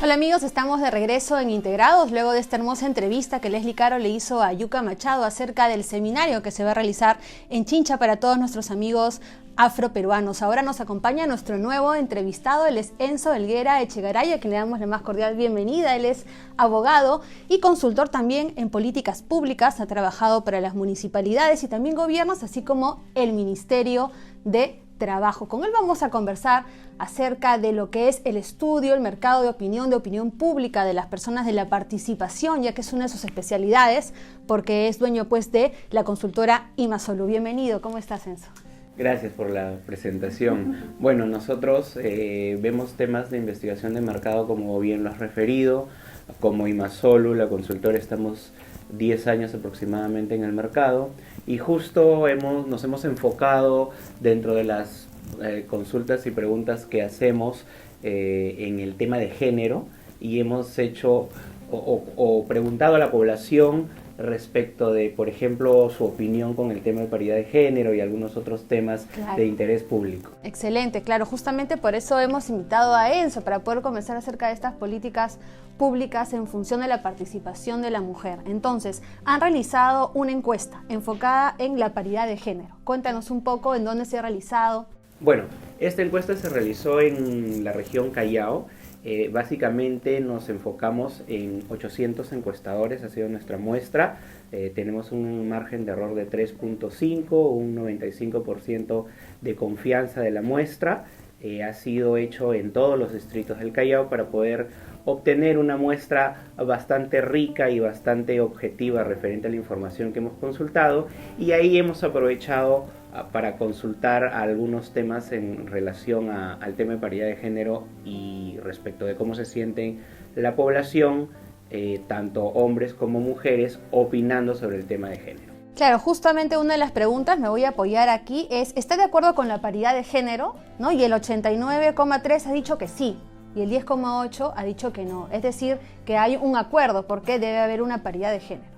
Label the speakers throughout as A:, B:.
A: Hola amigos, estamos de regreso en Integrados luego de esta hermosa entrevista que Leslie Caro le hizo a Yuka Machado acerca del seminario que se va a realizar en Chincha para todos nuestros amigos afroperuanos. Ahora nos acompaña nuestro nuevo entrevistado, él es Enzo Helguera Echegaray, a quien le damos la más cordial bienvenida. Él es abogado y consultor también en políticas públicas, ha trabajado para las municipalidades y también gobiernos, así como el Ministerio de Trabajo. Con él vamos a conversar acerca de lo que es el estudio, el mercado de opinión pública de las personas, de la participación, ya que es una de sus especialidades, porque es dueño pues de la consultora Imasolu. Bienvenido, ¿cómo estás, Enzo?
B: Gracias por la presentación. Bueno, nosotros vemos temas de investigación de mercado, como bien lo has referido, como Imasolu, la consultora, estamos 10 años aproximadamente en el mercado y justo nos hemos enfocado dentro de las consultas y preguntas que hacemos en el tema de género, y hemos hecho o preguntado a la población respecto de, por ejemplo, su opinión con el tema de paridad de género y algunos otros temas de interés público.
A: Excelente, claro, justamente por eso hemos invitado a Enzo, para poder conversar acerca de estas políticas públicas en función de la participación de la mujer. Entonces, han realizado una encuesta enfocada en la paridad de género. Cuéntanos un poco en dónde se ha realizado.
B: Bueno, esta encuesta se realizó en la región Callao. Básicamente nos enfocamos en 800 encuestadores, ha sido nuestra muestra. Tenemos un margen de error de 3.5, un 95% de confianza de la muestra. Ha sido hecho en todos los distritos del Callao para poder obtener una muestra bastante rica y bastante objetiva referente a la información que hemos consultado, y ahí hemos aprovechado para consultar algunos temas en relación al tema de paridad de género y respecto de cómo se sienten la población, tanto hombres como mujeres, opinando sobre el tema de género.
A: Claro, justamente una de las preguntas, me voy a apoyar aquí, es: ¿está de acuerdo con la paridad de género? ¿No? Y el 89,3 ha dicho que sí, y el 10,8 ha dicho que no. Es decir, que hay un acuerdo porque debe haber una paridad de género.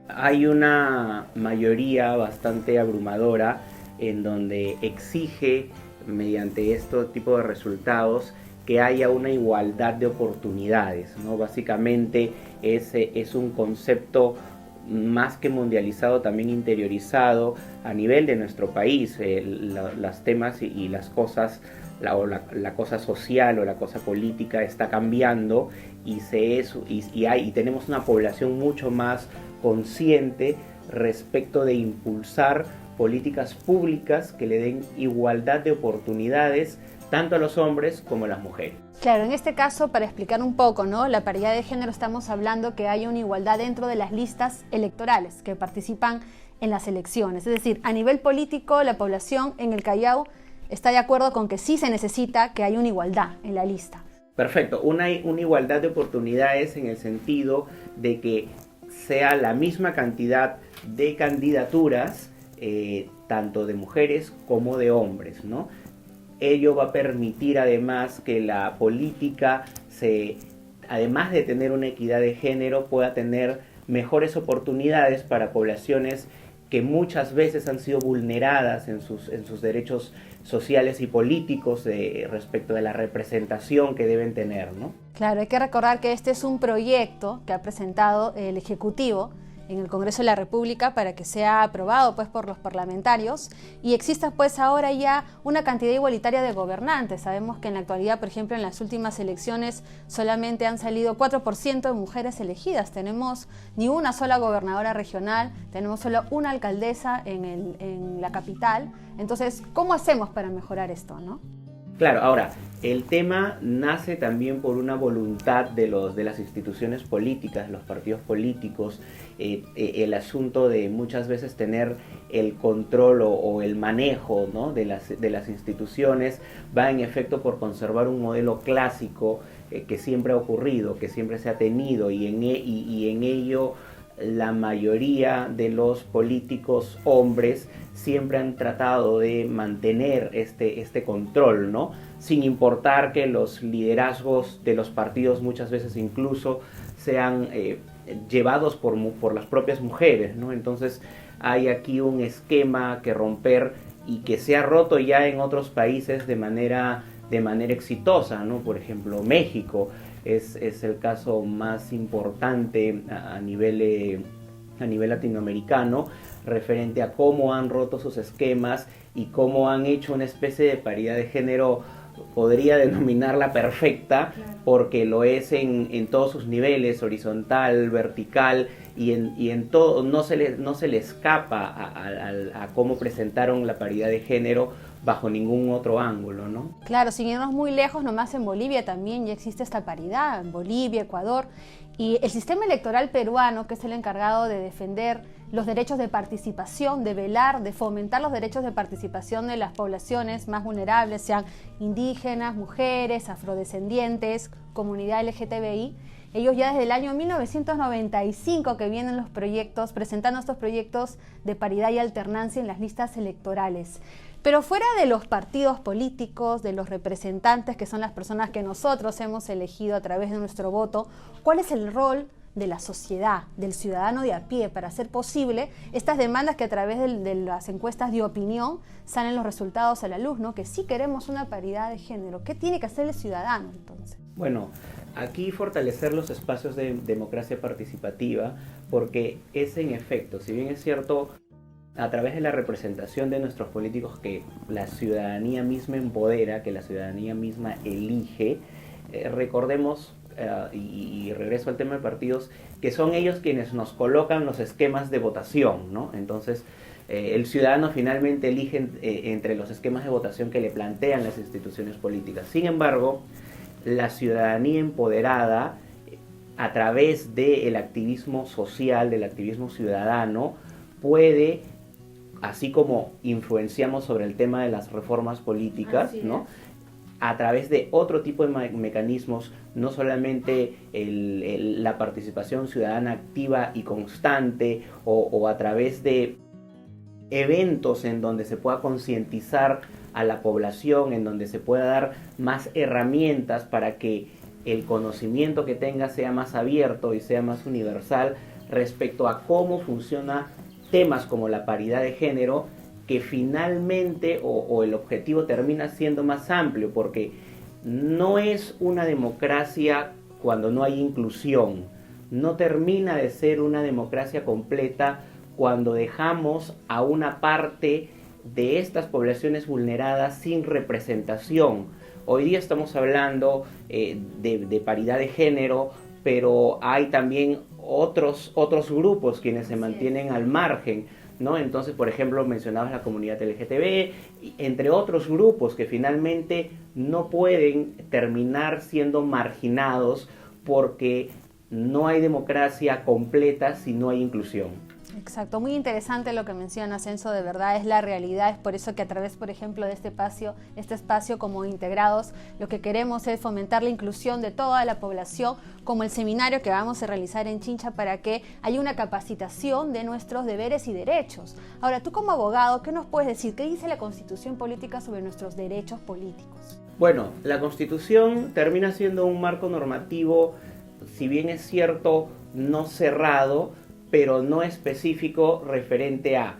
B: Hay una mayoría bastante abrumadora en donde exige, mediante este tipo de resultados, que haya una igualdad de oportunidades, ¿no? Básicamente es un concepto más que mundializado, también interiorizado a nivel de nuestro país. Los temas y las cosas, la cosa social o la cosa política está cambiando, y tenemos una población mucho más consciente respecto de impulsar políticas públicas que le den igualdad de oportunidades tanto a los hombres como a las mujeres.
A: Claro, en este caso, para explicar un poco, ¿no?, la paridad de género, estamos hablando que hay una igualdad dentro de las listas electorales que participan en las elecciones. Es decir, a nivel político, la población en el Callao está de acuerdo con que sí se necesita que haya una igualdad en la lista.
B: Perfecto, una igualdad de oportunidades en el sentido de que sea la misma cantidad de candidaturas, tanto de mujeres como de hombres, ¿no? Ello va a permitir además que la política, además de tener una equidad de género, pueda tener mejores oportunidades para poblaciones que muchas veces han sido vulneradas en sus derechos sociales y políticos respecto de la representación que deben tener, ¿no?
A: Claro, hay que recordar que este es un proyecto que ha presentado el Ejecutivo en el Congreso de la República para que sea aprobado pues por los parlamentarios y exista pues ahora ya una cantidad igualitaria de gobernantes. Sabemos que en la actualidad, por ejemplo, en las últimas elecciones solamente han salido 4% de mujeres elegidas. Tenemos ni una sola gobernadora regional, tenemos solo una alcaldesa en la capital. Entonces, ¿cómo hacemos para mejorar esto, no?
B: Claro, ahora, el tema nace también por una voluntad de las instituciones políticas, los partidos políticos, el asunto de muchas veces tener el control o el manejo, ¿no?, de las instituciones, va en efecto por conservar un modelo clásico que siempre ha ocurrido, que siempre se ha tenido, y en ello la mayoría de los políticos hombres siempre han tratado de mantener este control, ¿no? Sin importar que los liderazgos de los partidos muchas veces incluso sean llevados por las propias mujeres, ¿no? Entonces hay aquí un esquema que romper y que se ha roto ya en otros países de manera exitosa, ¿no? Por ejemplo, México. es el caso más importante a nivel latinoamericano, referente a cómo han roto sus esquemas y cómo han hecho una especie de paridad de género, podría denominarla perfecta, porque lo es en todos sus niveles, horizontal, vertical, y en todo, no se le escapa a cómo presentaron la paridad de género bajo ningún otro ángulo, ¿no?
A: Claro, sin irnos muy lejos, nomás en Bolivia también ya existe esta paridad, en Bolivia, Ecuador, y el sistema electoral peruano, que es el encargado de defender los derechos de participación, de velar, de fomentar los derechos de participación de las poblaciones más vulnerables, sean indígenas, mujeres, afrodescendientes, comunidad LGTBI. Ellos ya desde el año 1995 que vienen los proyectos, presentando estos proyectos de paridad y alternancia en las listas electorales. Pero fuera de los partidos políticos, de los representantes, que son las personas que nosotros hemos elegido a través de nuestro voto, ¿cuál es el rol de la sociedad, del ciudadano de a pie, para hacer posible estas demandas que a través de las encuestas de opinión salen los resultados a la luz, ¿no? Que sí queremos una paridad de género. ¿Qué tiene que hacer el ciudadano entonces?
B: Bueno, aquí fortalecer los espacios de democracia participativa, porque es en efecto, si bien es cierto, a través de la representación de nuestros políticos que la ciudadanía misma empodera, que la ciudadanía misma elige, recordemos, y regreso al tema de partidos, que son ellos quienes nos colocan los esquemas de votación, ¿no? Entonces, el ciudadano finalmente elige entre los esquemas de votación que le plantean las instituciones políticas. Sin embargo, la ciudadanía empoderada, a través del activismo social, del activismo ciudadano, puede, así como influenciamos sobre el tema de las reformas políticas, ¿no? A través de otro tipo de mecanismos, no solamente la participación ciudadana activa y constante, o a través de eventos en donde se pueda concientizar a la población, en donde se pueda dar más herramientas para que el conocimiento que tenga sea más abierto y sea más universal respecto a cómo funciona temas como la paridad de género, que finalmente o el objetivo termina siendo más amplio, porque no es una democracia cuando no hay inclusión, no termina de ser una democracia completa cuando dejamos a una parte de estas poblaciones vulneradas sin representación. Hoy día estamos hablando de paridad de género, pero hay también otros grupos quienes se mantienen al margen, ¿no? Entonces, por ejemplo, mencionabas la comunidad LGTB, entre otros grupos que finalmente no pueden terminar siendo marginados porque no hay democracia completa si no hay inclusión.
A: Exacto, muy interesante lo que mencionas, Enzo, de verdad es la realidad, es por eso que a través, por ejemplo, de este espacio como Integrados, lo que queremos es fomentar la inclusión de toda la población, como el seminario que vamos a realizar en Chincha para que haya una capacitación de nuestros deberes y derechos. Ahora, tú como abogado, ¿qué nos puedes decir? ¿Qué dice la Constitución Política sobre nuestros derechos políticos?
B: Bueno, la Constitución termina siendo un marco normativo, si bien es cierto, no cerrado, pero no específico, referente a,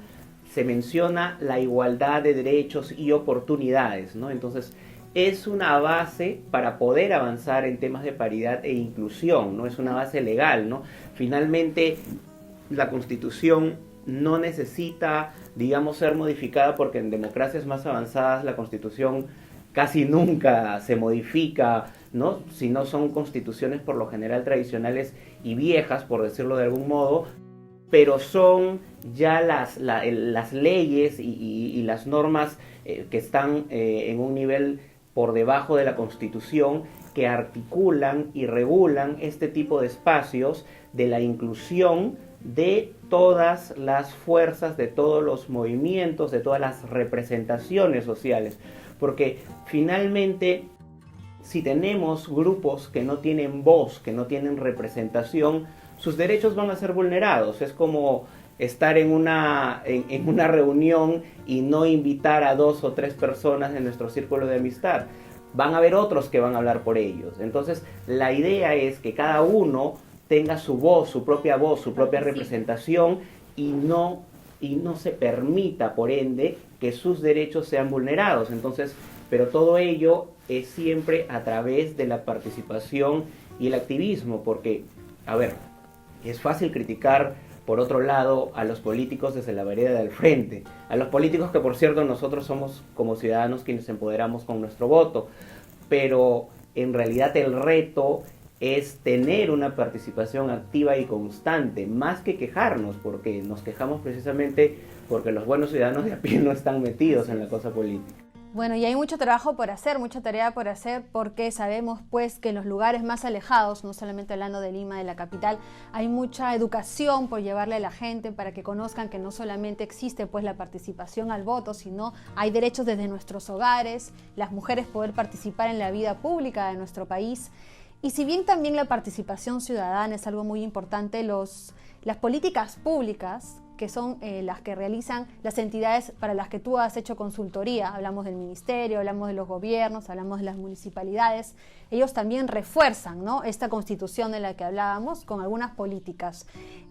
B: se menciona la igualdad de derechos y oportunidades, ¿no? Entonces, es una base para poder avanzar en temas de paridad e inclusión, ¿no? Es una base legal, ¿no? Finalmente, la Constitución no necesita, digamos, ser modificada, porque en democracias más avanzadas la Constitución casi nunca se modifica, ¿no? Si no son constituciones por lo general tradicionales y viejas, por decirlo de algún modo, pero son ya las leyes y las normas que están en un nivel por debajo de la Constitución, que articulan y regulan este tipo de espacios de la inclusión de todas las fuerzas, de todos los movimientos, de todas las representaciones sociales. Porque finalmente, si tenemos grupos que no tienen voz, que no tienen representación, sus derechos van a ser vulnerados. Es como estar en una reunión y no invitar a 2 o 3 personas de nuestro círculo de amistad. Van a haber otros que van a hablar por ellos. Entonces, la idea es que cada uno tenga su voz, su propia representación, y no se permita, por ende, que sus derechos sean vulnerados. Entonces, pero todo ello es siempre a través de la participación y el activismo, porque, a ver, es fácil criticar, por otro lado, a los políticos desde la vereda del frente, a los políticos que, por cierto, nosotros somos como ciudadanos quienes empoderamos con nuestro voto, pero en realidad el reto es tener una participación activa y constante, más que quejarnos, porque nos quejamos precisamente porque los buenos ciudadanos de a pie no están metidos en la cosa política.
A: Bueno, y hay mucho trabajo por hacer, mucha tarea por hacer, porque sabemos pues que en los lugares más alejados, no solamente hablando de Lima, de la capital, hay mucha educación por llevarle a la gente para que conozcan que no solamente existe pues la participación al voto, sino hay derechos desde nuestros hogares, las mujeres poder participar en la vida pública de nuestro país. Y si bien también la participación ciudadana es algo muy importante, las políticas públicas, que son las que realizan las entidades para las que tú has hecho consultoría, hablamos del ministerio, hablamos de los gobiernos, hablamos de las municipalidades, ellos también refuerzan, ¿no?, esta constitución de la que hablábamos con algunas políticas.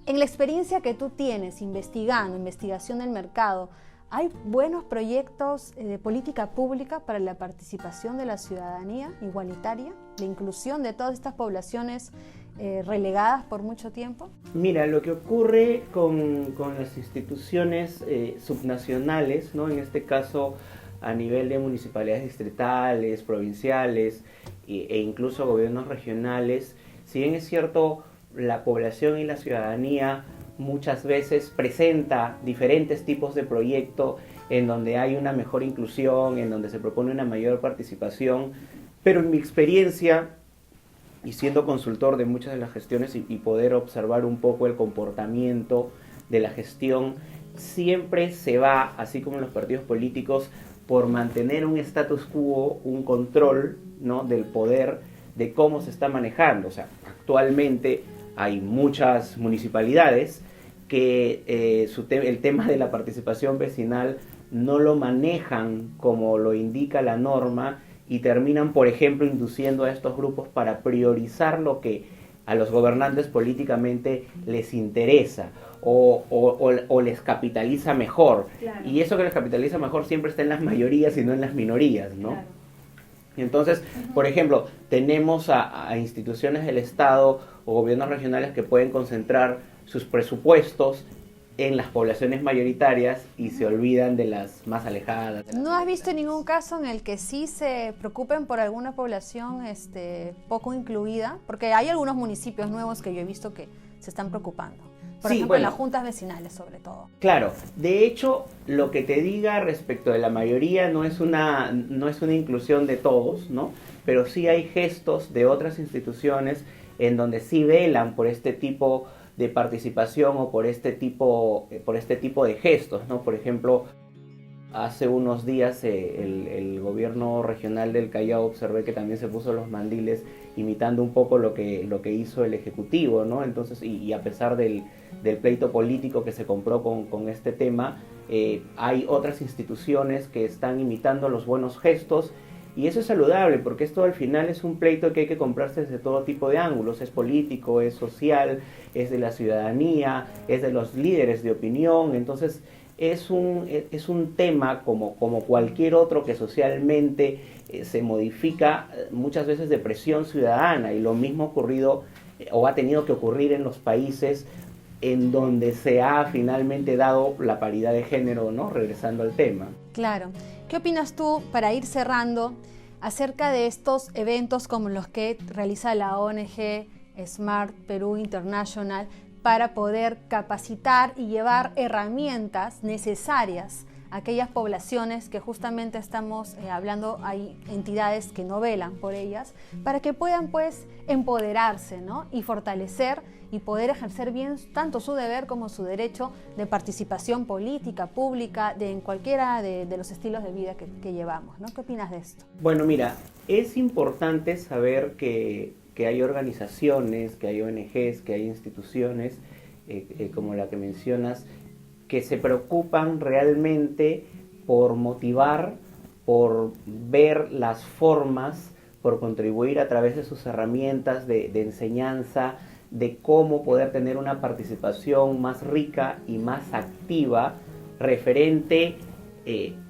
A: En la experiencia que tú tienes investigando, investigación del mercado, ¿hay buenos proyectos de política pública para la participación de la ciudadanía igualitaria, la inclusión de todas estas poblaciones relegadas por mucho tiempo?
B: Mira, lo que ocurre con las instituciones subnacionales, ¿no?, en este caso a nivel de municipalidades distritales, provinciales e incluso gobiernos regionales, si bien es cierto, la población y la ciudadanía muchas veces presenta diferentes tipos de proyectos en donde hay una mejor inclusión, en donde se propone una mayor participación, pero en mi experiencia, y siendo consultor de muchas de las gestiones y poder observar un poco el comportamiento de la gestión, siempre se va, así como en los partidos políticos, por mantener un status quo, un control, ¿no?, del poder, de cómo se está manejando. O sea, actualmente hay muchas municipalidades que el tema de la participación vecinal no lo manejan como lo indica la norma, y terminan, por ejemplo, induciendo a estos grupos para priorizar lo que a los gobernantes políticamente les interesa o les capitaliza mejor. Claro. Y eso que les capitaliza mejor siempre está en las mayorías y no en las minorías, ¿no? Claro. Entonces, por ejemplo, tenemos a instituciones del Estado o gobiernos regionales que pueden concentrar sus presupuestos en las poblaciones mayoritarias y se olvidan de las más alejadas.
A: ¿No has visto ningún caso en el que sí se preocupen por alguna población poco incluida? Porque hay algunos municipios nuevos que yo he visto que se están preocupando. Por ejemplo, en las juntas vecinales sobre todo.
B: Claro, de hecho, lo que te diga respecto de la mayoría no es una inclusión de todos, ¿no? Pero sí hay gestos de otras instituciones en donde sí velan por este tipo de participación o por este tipo de gestos, ¿no? Por ejemplo, hace unos días el gobierno regional del Callao observé que también se puso los mandiles imitando un poco lo que hizo el Ejecutivo, ¿no? Entonces, y a pesar del pleito político que se compró con este tema, hay otras instituciones que están imitando los buenos gestos. Y eso es saludable, porque esto al final es un pleito que hay que comprarse desde todo tipo de ángulos. Es político, es social, es de la ciudadanía, es de los líderes de opinión. Entonces es un tema como cualquier otro que socialmente se modifica muchas veces de presión ciudadana. Y lo mismo ha ocurrido o ha tenido que ocurrir en los países en donde se ha finalmente dado la paridad de género, ¿no? Regresando al tema.
A: Claro. ¿Qué opinas tú, para ir cerrando, acerca de estos eventos como los que realiza la ONG Smart Perú International para poder capacitar y llevar herramientas necesarias a aquellas poblaciones que justamente estamos hablando, hay entidades que no velan por ellas, para que puedan pues empoderarse, ¿no?, y fortalecer y poder ejercer bien tanto su deber como su derecho de participación política, pública, en cualquiera de los estilos de vida que llevamos, ¿no? ¿Qué opinas de esto?
B: Bueno, mira, es importante saber que hay organizaciones, que hay ONGs, que hay instituciones, como la que mencionas, que se preocupan realmente por motivar, por ver las formas, por contribuir a través de sus herramientas de enseñanza, de cómo poder tener una participación más rica y más activa referente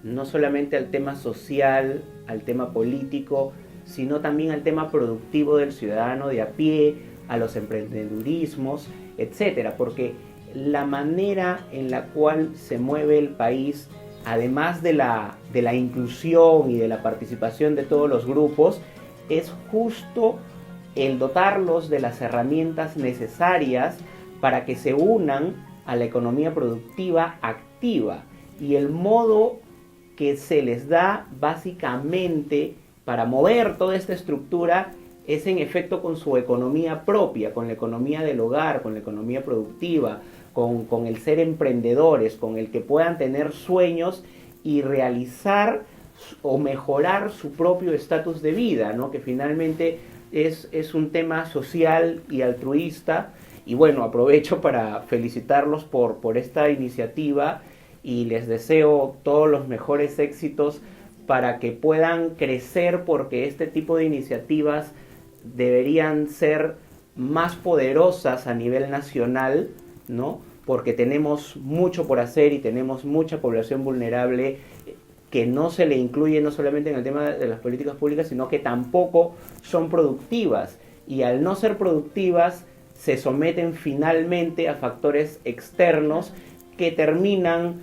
B: no solamente al tema social, al tema político, sino también al tema productivo del ciudadano de a pie, a los emprendedurismos, etcétera, porque la manera en la cual se mueve el país, además de la inclusión y de la participación de todos los grupos, es justo el dotarlos de las herramientas necesarias para que se unan a la economía productiva activa. Y el modo que se les da básicamente para mover toda esta estructura es en efecto con su economía propia, con la economía del hogar, con la economía productiva, con el ser emprendedores, con el que puedan tener sueños y realizar o mejorar su propio estatus de vida, ¿no? Que finalmente es un tema social y altruista. Y bueno, aprovecho para felicitarlos por esta iniciativa y les deseo todos los mejores éxitos para que puedan crecer, porque este tipo de iniciativas deberían ser más poderosas a nivel nacional, ¿no? Porque tenemos mucho por hacer y tenemos mucha población vulnerable que no se le incluye no solamente en el tema de las políticas públicas, sino que tampoco son productivas. Y al no ser productivas, se someten finalmente a factores externos que terminan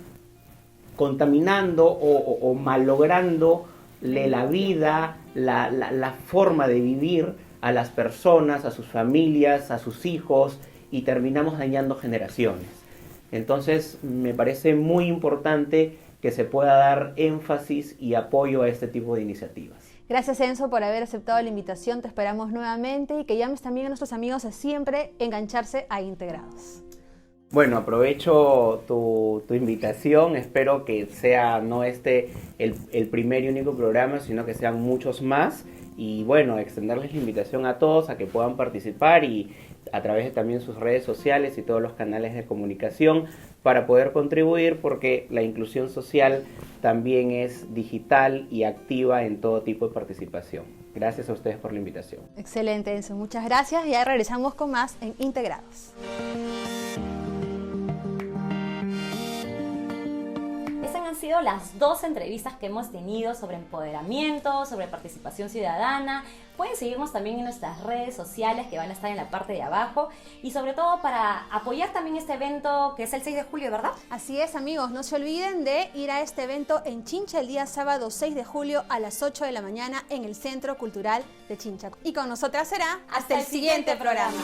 B: contaminando o malográndole la vida, la forma de vivir a las personas, a sus familias, a sus hijos, y terminamos dañando generaciones. Entonces me parece muy importante que se pueda dar énfasis y apoyo a este tipo de iniciativas.
A: Gracias, Enzo, por haber aceptado la invitación. Te esperamos nuevamente y que llames también a nuestros amigos a siempre engancharse a Integrados.
B: Bueno, aprovecho tu invitación. Espero que sea no el primer y único programa, sino que sean muchos más. Y bueno, extenderles la invitación a todos a que puedan participar y a través de también sus redes sociales y todos los canales de comunicación para poder contribuir, porque la inclusión social también es digital y activa en todo tipo de participación. Gracias a ustedes por la invitación.
A: Excelente, Enzo. Muchas gracias. Ya regresamos con más en Integrados.
C: Han sido las 2 entrevistas que hemos tenido sobre empoderamiento, sobre participación ciudadana. Pueden seguirnos también en nuestras redes sociales que van a estar en la parte de abajo, y sobre todo para apoyar también este evento que es el 6 de julio, ¿verdad?
A: Así es, amigos, no se olviden de ir a este evento en Chincha el día sábado 6 de julio a las 8 de la mañana en el Centro Cultural de Chincha. Y con nosotras será hasta el siguiente programa.